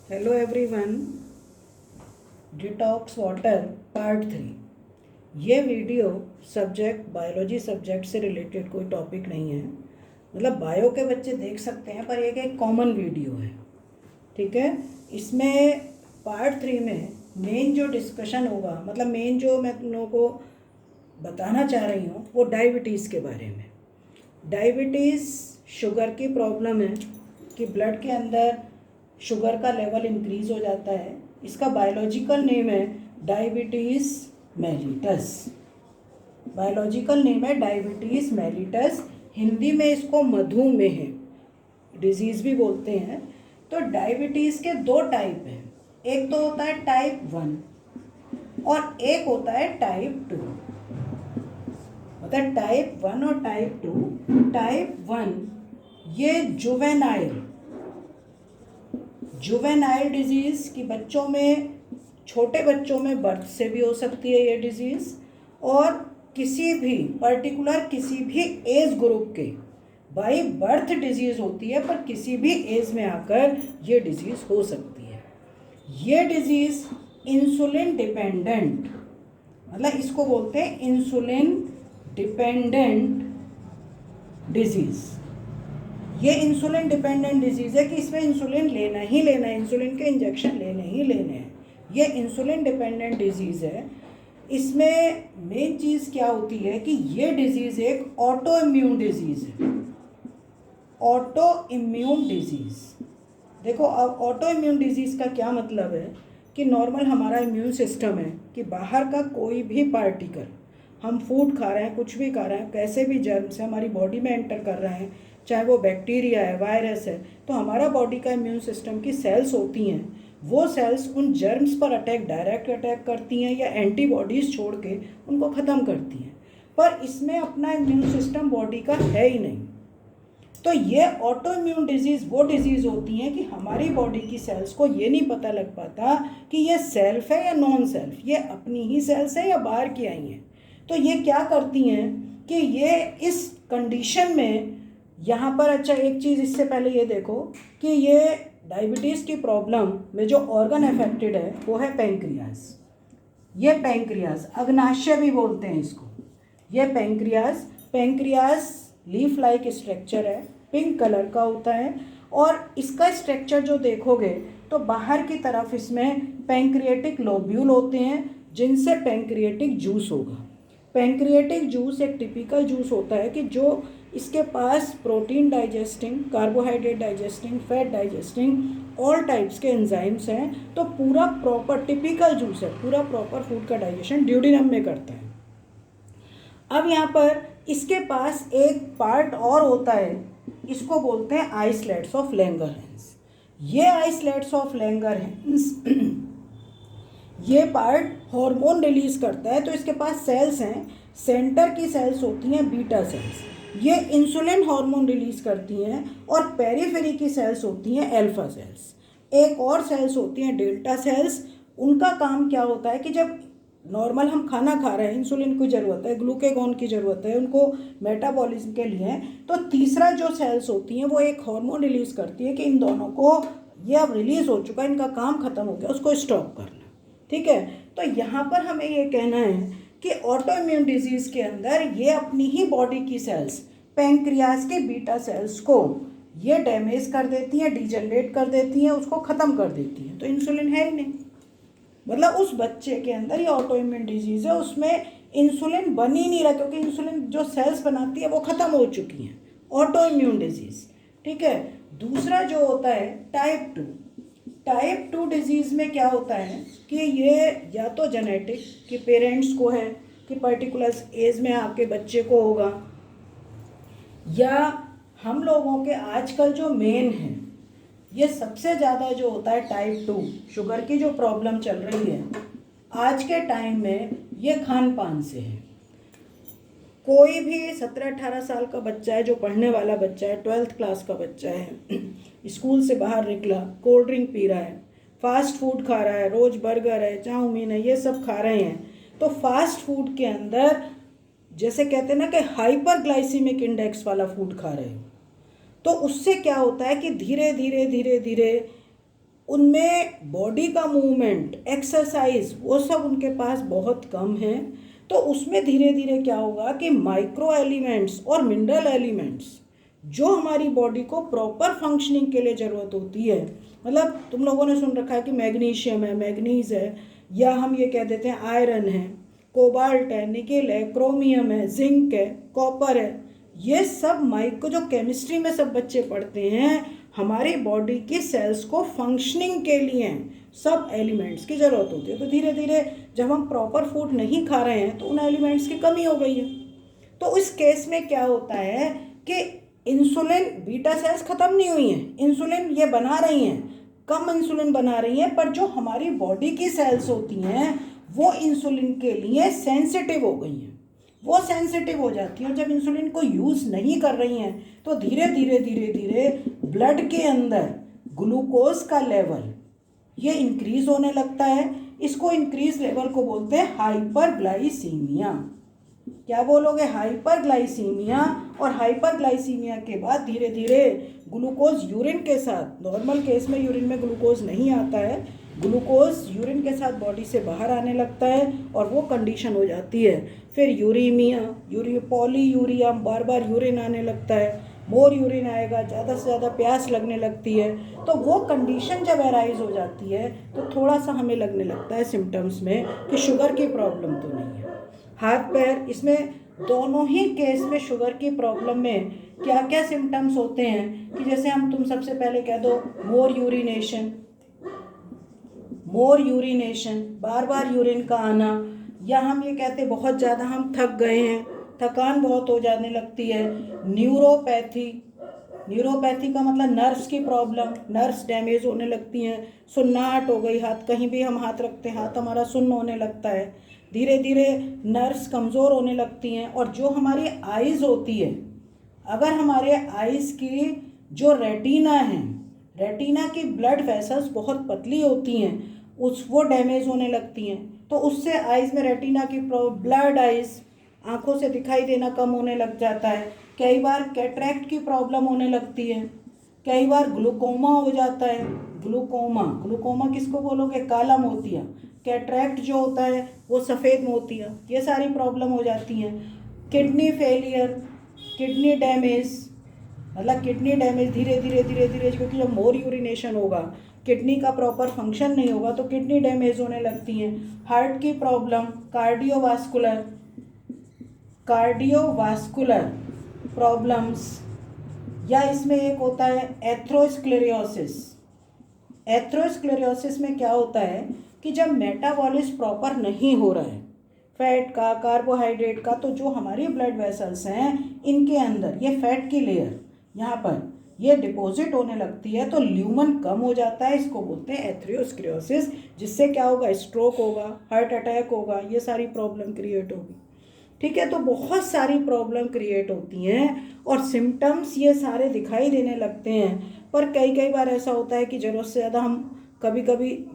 Hello everyone, detox water part 3। ये video subject biology subject से related कोई topic नहीं है। मतलब बायो के बच्चे देख सकते हैं, पर एक कॉमन वीडियो है। ठीक है, इसमें पार्ट 3 में मेन जो डिस्कशन होगा, मतलब मेन जो मैं तुम लोगों को बताना चाह रही हूँ वो डायबिटीज़ के बारे में। डायबिटीज़ शुगर की प्रॉब्लम है कि ब्लड के अंदर शुगर का लेवल इंक्रीज हो जाता है। इसका बायोलॉजिकल नेम है डायबिटीज़ मेलिटस। बायोलॉजिकल नेम है डायबिटीज़ मेलिटस। हिंदी में इसको मधुमेह डिजीज़ भी बोलते हैं। तो डायबिटीज़ के दो टाइप हैं, एक तो होता है टाइप 1 और एक होता है टाइप 2। मतलब टाइप 1 और टाइप 2। टाइप 1 ये जुवेनाइल डिजीज़ की बच्चों में, छोटे बच्चों में बर्थ से भी हो सकती है ये डिजीज़, और किसी भी पर्टिकुलर किसी भी एज ग्रुप के बाई बर्थ डिजीज़ होती है, पर किसी भी एज में आकर ये डिजीज़ हो सकती है। ये डिजीज़ इंसुलिन डिपेंडेंट, मतलब इसको बोलते हैं इंसुलिन डिपेंडेंट डिजीज़। ये इंसुलिन डिपेंडेंट डिजीज़ है कि इसमें इंसुलिन लेना ही लेना है, इंसुलिन के इंजेक्शन लेने ही लेने हैं। ये इंसुलिन डिपेंडेंट डिजीज़ है। इसमें मेन चीज़ क्या होती है कि ये डिजीज़ एक ऑटो इम्यून डिजीज़ है। ऑटो इम्यून डिजीज़, देखो अब ऑटो इम्यून डिजीज़ का क्या मतलब है कि नॉर्मल हमारा इम्यून सिस्टम है कि बाहर का कोई भी पार्टिकल, हम फूड खा रहे हैं, कुछ भी खा रहे हैं, कैसे भी जर्म्स है हमारी बॉडी में एंटर कर रहे हैं, चाहे वो बैक्टीरिया है, वायरस है, तो हमारा बॉडी का इम्यून सिस्टम की सेल्स होती हैं, वो सेल्स उन जर्म्स पर डायरेक्ट अटैक करती हैं या एंटीबॉडीज़ छोड़ के उनको ख़त्म करती हैं। पर इसमें अपना इम्यून सिस्टम बॉडी का है ही नहीं। तो ये ऑटो इम्यून डिजीज़ वो डिजीज़ होती हैं कि हमारी बॉडी की सेल्स को ये नहीं पता लग पाता कि ये सेल्फ है या नॉन सेल्फ, ये अपनी ही सेल्स है या बाहर की आई हैं। तो ये क्या करती हैं कि ये इस कंडीशन में यहाँ पर, अच्छा एक चीज़ इससे पहले ये देखो कि ये डायबिटीज़ की प्रॉब्लम में जो ऑर्गन अफेक्टेड है वो है पैंक्रियाज। ये पैंक्रियाज अग्नाशय भी बोलते हैं इसको। ये पैंक्रियाज लीफ लाइक स्ट्रक्चर है, पिंक कलर का होता है, और इसका स्ट्रक्चर जो देखोगे तो बाहर की तरफ इसमें पैंक्रियाटिक लोब्यूल होते हैं जिनसे पैंक्रियाटिक जूस होगा। पैंक्रियाटिक जूस एक टिपिकल जूस होता है कि जो इसके पास protein digesting, carbohydrate digesting, fat digesting all types के एंजाइम्स हैं। तो पूरा प्रॉपर टिपिकल जूस है, पूरा प्रॉपर फूड का डाइजेशन ड्यूडेनम में करता है। अब यहाँ पर इसके पास एक पार्ट और होता है, इसको बोलते हैं आइसलेट्स ऑफ लैंगरहैंस। ये आइसलेट्स ऑफ लैंगरहैंस ये पार्ट हार्मोन रिलीज करता है। तो इसके पास सेल्स हैं, सेंटर की सेल्स होती हैं बीटा सेल्स, ये इंसुलिन हार्मोन रिलीज करती हैं, और पेरीफेरी की सेल्स होती हैं अल्फा सेल्स। एक और सेल्स होती हैं डेल्टा सेल्स। उनका काम क्या होता है कि जब नॉर्मल हम खाना खा रहे हैं, इंसुलिन की ज़रूरत है, ग्लूकेगॉन की ज़रूरत है उनको मेटाबॉलिज्म के लिए, तो तीसरा जो सेल्स होती हैं वो एक हार्मोन रिलीज करती है कि इन दोनों को, ये अब रिलीज़ हो चुका है, इनका काम ख़त्म हो गया, उसको स्टॉप करना। ठीक है, तो यहाँ पर हमें ये कहना है कि ऑटो इम्यून डिजीज़ के अंदर ये अपनी ही बॉडी की सेल्स, पैंक्रियाज के बीटा सेल्स को ये डैमेज कर देती हैं, डिजनरेट कर देती हैं, उसको ख़त्म कर देती हैं। तो इंसुलिन है ही नहीं, मतलब उस बच्चे के अंदर ये ऑटो इम्यून डिजीज़ है, उसमें इंसुलिन बन ही नहीं रहा, क्योंकि इंसुलिन जो सेल्स बनाती है वो ख़त्म हो चुकी हैं। Auto immune disease. ठीक है, दूसरा जो होता है टाइप 2। टाइप 2 डिजीज़ में क्या होता है कि ये या तो जेनेटिक कि पेरेंट्स को है कि पर्टिकुलर एज में आपके बच्चे को होगा, या हम लोगों के आजकल जो मेन है, ये सबसे ज़्यादा जो होता है टाइप 2 शुगर की जो प्रॉब्लम चल रही है आज के टाइम में, ये खान पान से है। कोई भी 17-18 साल का बच्चा है, जो पढ़ने वाला बच्चा है, 12th क्लास का बच्चा है, स्कूल से बाहर निकला, कोल्ड ड्रिंक पी रहा है, फास्ट फूड खा रहा है, रोज़ बर्गर है, चाउमीन है, ये सब खा रहे हैं। तो फास्ट फूड के अंदर जैसे कहते हैं ना कि हाइपर ग्लाइसीमिक इंडेक्स वाला फूड खा रहे हो, तो उससे क्या होता है कि धीरे धीरे धीरे धीरे उनमें बॉडी का मूवमेंट, एक्सरसाइज, वो सब उनके पास बहुत कम है। तो उसमें धीरे धीरे क्या होगा कि माइक्रो एलिमेंट्स और मिनरल एलिमेंट्स जो हमारी बॉडी को प्रॉपर फंक्शनिंग के लिए ज़रूरत होती है, मतलब तुम लोगों ने सुन रखा है कि मैग्नीशियम है, मैग्नीज है, या हम ये कह देते हैं आयरन है, कोबाल्ट है, निकेल है, क्रोमियम है, जिंक है, कॉपर है, ये सब माइक्रो जो केमिस्ट्री में सब बच्चे पढ़ते हैं, हमारी बॉडी की सेल्स को फंक्शनिंग के लिए सब एलिमेंट्स की ज़रूरत होती है। तो धीरे धीरे जब हम प्रॉपर फूड नहीं खा रहे हैं तो उन एलिमेंट्स की कमी हो गई है। तो इस केस में क्या होता है कि इंसुलिन, बीटा सेल्स ख़त्म नहीं हुई हैं, इंसुलिन ये बना रही हैं, कम इंसुलिन बना रही हैं, पर जो हमारी बॉडी की सेल्स होती हैं वो इंसुलिन के लिए सेंसिटिव हो गई हैं, वो सेंसिटिव हो जाती है। और जब इंसुलिन को यूज़ नहीं कर रही हैं तो धीरे धीरे धीरे धीरे ब्लड के अंदर ग्लूकोज का लेवल ये इंक्रीज होने लगता है। इसको इंक्रीज लेवल को बोलते हैं हाइपरग्लाइसीमिया। क्या बोलोगे? हाइपरग्लाइसीमिया। और हाइपरग्लाइसीमिया के बाद धीरे धीरे ग्लूकोज यूरिन के साथ, नॉर्मल केस में यूरिन में ग्लूकोज नहीं आता है, ग्लूकोज यूरिन के साथ बॉडी से बाहर आने लगता है और वो कंडीशन हो जाती है। फिर यूरीमिया, पॉलीयूरिया, बार बार यूरिन आने लगता है, मोर यूरिन आएगा, ज़्यादा से ज़्यादा प्यास लगने लगती है। तो वो कंडीशन जब अराइज हो जाती है तो थोड़ा सा हमें लगने लगता है सिम्टम्स में कि शुगर की प्रॉब्लम तो नहीं है। हाथ पैर, इसमें दोनों ही केस में शुगर की प्रॉब्लम में क्या क्या सिम्टम्स होते हैं कि जैसे तुम सबसे पहले कह दो मोर यूरिनेशन, बार बार यूरिन का आना, या हम ये कहते बहुत ज़्यादा हम थक गए हैं, थकान बहुत हो जाने लगती है। न्यूरोपैथी का मतलब नर्व्स की प्रॉब्लम, नर्व्स डैमेज होने लगती हैं, सुन्नाहट हो गई, हाथ कहीं भी हम हाथ रखते हैं हाथ हमारा सुन्न होने लगता है, धीरे धीरे नर्व्स कमज़ोर होने लगती हैं। और जो हमारी आइज़ होती है, अगर हमारे आइज़ की जो रेटिना की ब्लड वेसल्स बहुत पतली होती हैं, वो डैमेज होने लगती हैं, तो उससे आइज़ में रेटिना की ब्लड आइज़, आँखों से दिखाई देना कम होने लग जाता है। कई बार कैटरैक्ट की प्रॉब्लम होने लगती है, कई बार ग्लूकोमा हो जाता है। ग्लूकोमा किसको बोलोगे? काला मोतिया। कैटरैक्ट जो होता है वो सफ़ेद मोतिया। ये सारी प्रॉब्लम हो जाती हैं। किडनी फेलियर, किडनी डैमेज, मतलब किडनी डैमेज धीरे धीरे क्योंकि जब मोर यूरिनेशन होगा, किडनी का प्रॉपर फंक्शन नहीं होगा तो किडनी डैमेज होने लगती हैं। हार्ट की प्रॉब्लम, कार्डियोवास्कुलर प्रॉब्लम्स, या इसमें एक होता है एथ्रोस्क्लेरोसिस में क्या होता है कि जब मेटाबॉलिज्म प्रॉपर नहीं हो रहा है फैट का, कार्बोहाइड्रेट का, तो जो हमारी ब्लड वेसल्स हैं इनके अंदर ये फैट की लेयर यहाँ पर ये डिपॉजिट होने लगती है, तो ल्यूमन कम हो जाता है, इसको बोलते हैं एथ्रोस्क्लेरोसिस। जिससे क्या होगा? स्ट्रोक होगा, हार्ट अटैक होगा, ये सारी प्रॉब्लम क्रिएट होगी। ठीक है, तो बहुत सारी प्रॉब्लम क्रिएट होती हैं और सिम्टम्स ये सारे दिखाई देने लगते हैं। पर कई बार ऐसा होता है कि ज़रूरत से ज़्यादा हम कभी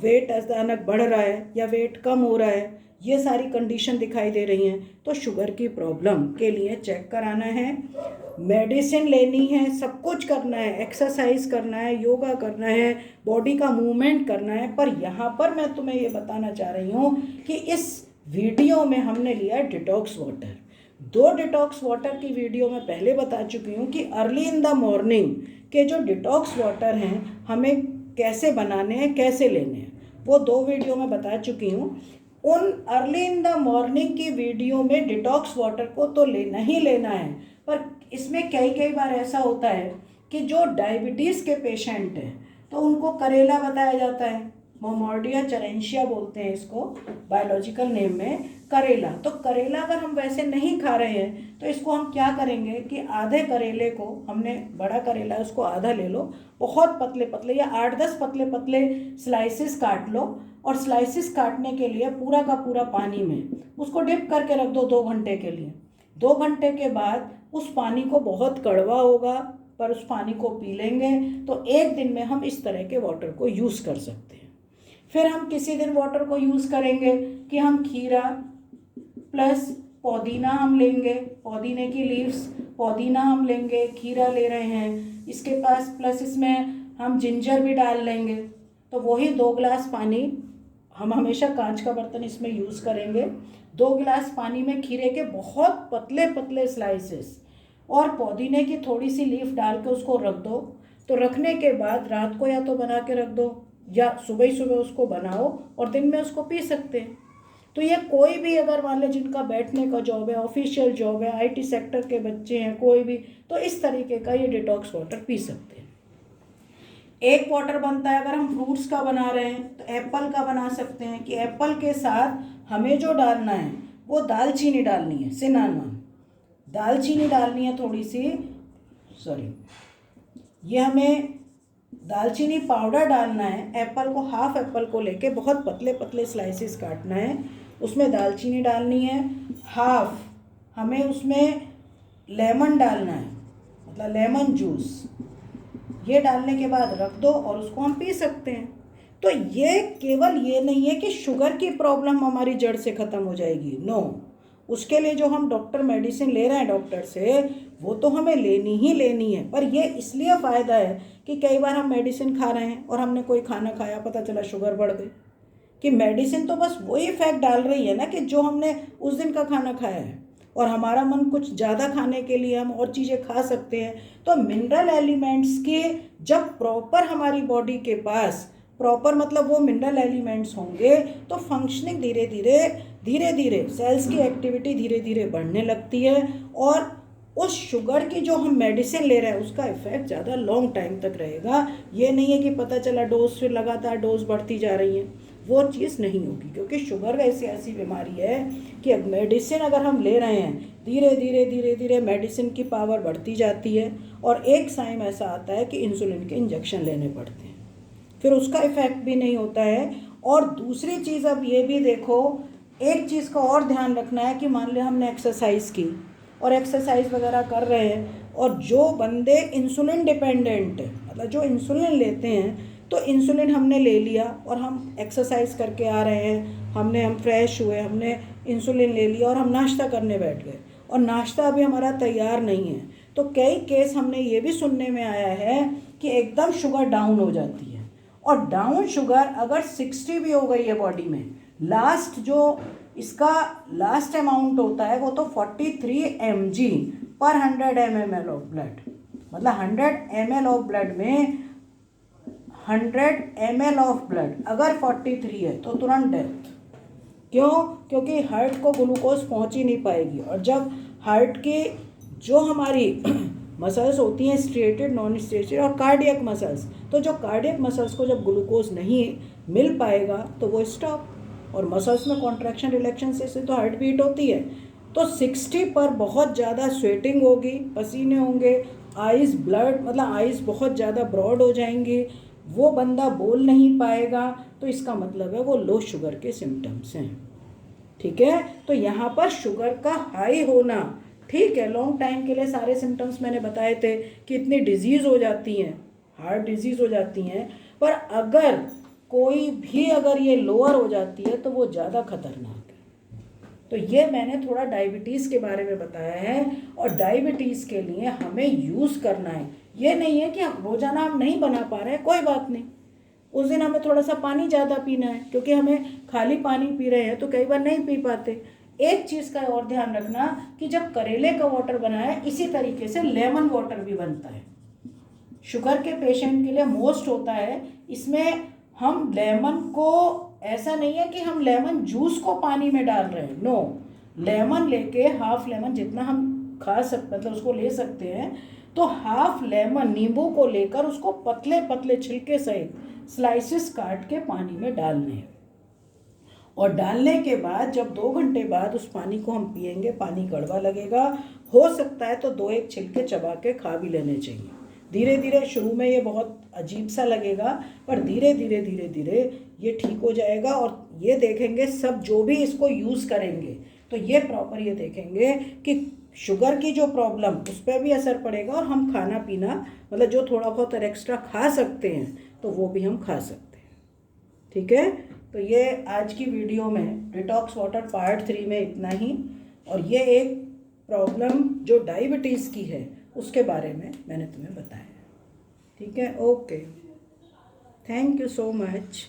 वेट अचानक बढ़ रहा है या वेट कम हो रहा है, ये सारी कंडीशन दिखाई दे रही हैं, तो शुगर की प्रॉब्लम के लिए चेक कराना है, मेडिसिन लेनी है, सब कुछ करना है, एक्सरसाइज करना है, योगा करना है, बॉडी का मूवमेंट करना है। पर यहाँ पर मैं तुम्हें ये बताना चाह रही हूँ कि इस वीडियो में हमने लिया है डिटॉक्स वाटर। 2 डिटॉक्स वाटर की वीडियो में पहले बता चुकी हूँ कि अर्ली इन द मॉर्निंग के जो डिटॉक्स वाटर हैं हमें कैसे बनाने हैं, कैसे लेने हैं, वो 2 वीडियो में बता चुकी हूँ। उन अर्ली इन द मॉर्निंग की वीडियो में डिटॉक्स वाटर को तो लेना ही लेना है, पर इसमें कई बार ऐसा होता है कि जो डायबिटीज़ के पेशेंट हैं तो उनको करेला बताया जाता है, मोमोर्डिया चरेंशिया बोलते हैं इसको बायोलॉजिकल नेम में, करेला। तो करेला अगर हम वैसे नहीं खा रहे हैं तो इसको हम क्या करेंगे कि आधे करेले को, हमने बड़ा करेला है उसको आधा ले लो, बहुत पतले पतले या 8-10 पतले पतले स्लाइसिस काट लो, और स्लाइसिस काटने के लिए पूरा का पूरा पानी में उसको डिप करके रख दो 2 घंटे के लिए। 2 घंटे के बाद उस पानी को, बहुत कड़वा होगा पर उस पानी को पी लेंगे तो 1 दिन में हम इस तरह के वाटर को यूज़ कर सकते हैं। फिर हम किसी दिन वाटर को यूज़ करेंगे कि हम खीरा प्लस पुदीना हम लेंगे, पुदीने की लीव्स, पुदीना हम लेंगे, खीरा ले रहे हैं, इसके पास प्लस इसमें हम जिंजर भी डाल लेंगे। तो वही 2 गिलास पानी, हम हमेशा कांच का बर्तन इसमें यूज़ करेंगे। 2 गिलास पानी में खीरे के बहुत पतले पतले स्लाइसेस और पुदीने की थोड़ी सी लीफ डाल के उसको रख दो। तो रखने के बाद रात को या तो बना के रख दो या सुबह ही सुबह उसको बनाओ और दिन में उसको पी सकते हैं। तो ये कोई भी अगर मान लें जिनका बैठने का जॉब है, ऑफिशियल जॉब है, IT सेक्टर के बच्चे हैं, कोई भी, तो इस तरीके का ये डिटॉक्स वाटर पी सकते हैं। एक वाटर बनता है अगर हम फ्रूट्स का बना रहे हैं तो एप्पल का बना सकते हैं कि एप्पल के साथ हमें जो डालना है वो दालचीनी डालनी है, सिनामन दालचीनी डालनी है थोड़ी सी, ये हमें दालचीनी पाउडर डालना है। एप्पल को, हाफ एप्पल को लेके बहुत पतले पतले स्लाइसेस काटना है, उसमें दालचीनी डालनी है। हाफ हमें उसमें लेमन डालना है, मतलब लेमन जूस, ये डालने के बाद रख दो और उसको हम पी सकते हैं। तो ये केवल ये नहीं है कि शुगर की प्रॉब्लम हमारी जड़ से ख़त्म हो जाएगी, नो। उसके लिए जो हम डॉक्टर मेडिसिन ले रहे हैं डॉक्टर से, वो तो हमें लेनी ही लेनी है। पर ये इसलिए फ़ायदा है कि कई बार हम मेडिसिन खा रहे हैं और हमने कोई खाना खाया, पता चला शुगर बढ़ गई, कि मेडिसिन तो बस वही इफेक्ट डाल रही है ना कि जो हमने उस दिन का खाना खाया है, और हमारा मन कुछ ज़्यादा खाने के लिए हम और चीज़ें खा सकते हैं। तो मिनरल एलिमेंट्स के जब प्रॉपर हमारी बॉडी के पास प्रॉपर, मतलब वो मिनरल एलिमेंट्स होंगे तो फंक्शनिंग धीरे धीरे सेल्स की एक्टिविटी धीरे धीरे बढ़ने लगती है, और उस शुगर की जो हम मेडिसिन ले रहे हैं उसका इफेक्ट ज़्यादा लॉन्ग टाइम तक रहेगा। ये नहीं है कि पता चला डोज, फिर लगातार डोज बढ़ती जा रही है, वो चीज़ नहीं होगी। क्योंकि शुगर ऐसी बीमारी है कि मेडिसिन अगर हम ले रहे हैं धीरे धीरे मेडिसिन की पावर बढ़ती जाती है, और एक टाइम ऐसा आता है कि इंसुलिन के इंजेक्शन लेने पड़ते हैं, फिर उसका इफेक्ट भी नहीं होता है। और दूसरी चीज़, अब ये भी देखो, एक चीज़ का और ध्यान रखना है कि मान लिया हमने एक्सरसाइज की और एक्सरसाइज वगैरह कर रहे हैं, और जो बंदे इंसुलिन डिपेंडेंट है, मतलब जो इंसुलिन लेते हैं, तो इंसुलिन हमने ले लिया और हम एक्सरसाइज करके आ रहे हैं, हम फ्रेश हुए, हमने इंसुलिन ले लिया और हम नाश्ता करने बैठ गए, और नाश्ता अभी हमारा तैयार नहीं है, तो कई केस हमने ये भी सुनने में आया है कि एकदम शुगर डाउन हो जाती है। और डाउन शुगर अगर 60 भी हो गई है बॉडी में, लास्ट जो इसका लास्ट अमाउंट होता है वो तो 43 mg पर 100 ml ऑफ ब्लड, मतलब 100 ml ऑफ ब्लड में 100 ml ऑफ ब्लड अगर 43 है तो तुरंत डेथ। क्यों? क्योंकि हार्ट को ग्लूकोज पहुंच ही नहीं पाएगी, और जब हार्ट की जो हमारी मसल्स होती हैं, स्ट्रेटेड, नॉन स्ट्रेटेड और कार्डियक मसल्स, तो जो कार्डियक मसल्स को जब ग्लूकोज नहीं मिल पाएगा तो वो स्टॉप, और मसल्स में कॉन्ट्रैक्शन रिलैक्शन से तो हार्ट बीट होती है। तो 60 पर बहुत ज़्यादा स्वेटिंग होगी, पसीने होंगे, आइज़ ब्लड, मतलब आइज़ बहुत ज़्यादा ब्रॉड हो जाएंगी, वो बंदा बोल नहीं पाएगा, तो इसका मतलब है वो लो शुगर के सिम्टम्स हैं। ठीक है, तो यहाँ पर शुगर का हाई होना ठीक है, लॉन्ग टाइम के लिए सारे सिम्टम्स मैंने बताए थे कि इतनी डिजीज़ हो जाती हैं, हार्ट डिजीज़ हो जाती हैं, पर अगर कोई भी अगर ये लोअर हो जाती है तो वो ज़्यादा खतरनाक है। तो ये मैंने थोड़ा डायबिटीज़ के बारे में बताया है, और डायबिटीज़ के लिए हमें यूज़ करना है। ये नहीं है कि हम रोज़ाना हम नहीं बना पा रहे हैं, कोई बात नहीं, उस दिन हमें थोड़ा सा पानी ज़्यादा पीना है, क्योंकि हमें खाली पानी पी रहे हैं तो कई बार नहीं पी पाते। एक चीज़ का और ध्यान रखना कि जब करेले का वाटर बना है, इसी तरीके से लेमन वाटर भी बनता है, शुगर के पेशेंट के लिए मोस्ट होता है। इसमें हम लेमन को, ऐसा नहीं है कि हम लेमन जूस को पानी में डाल रहे हैं, नो, लेमन लेके हाफ लेमन जितना हम खा सकते, मतलब उसको ले सकते हैं, तो हाफ लेमन नींबू को लेकर उसको पतले पतले छिलके सहित स्लाइसेस काट के पानी में डालने हैं, और डालने के बाद जब 2 घंटे बाद उस पानी को हम पिएंगे, पानी कड़वा लगेगा, हो सकता है तो 2-1 छिलके चबा के खा भी लेने चाहिए। धीरे धीरे, शुरू में ये बहुत अजीब सा लगेगा, पर धीरे धीरे ये ठीक हो जाएगा। और ये देखेंगे सब जो भी इसको यूज़ करेंगे तो ये प्रॉपर ये देखेंगे कि शुगर की जो प्रॉब्लम, उस पर भी असर पड़ेगा, और हम खाना पीना, मतलब जो थोड़ा बहुत एक्स्ट्रा खा सकते हैं तो वो भी हम खा सकते हैं। ठीक है, तो ये आज की वीडियो में डिटॉक्स वाटर पार्ट 3 में इतना ही, और ये एक प्रॉब्लम जो डायबिटीज़ की है उसके बारे में मैंने तुम्हें बताया। ठीक है, okay. Thank you so much.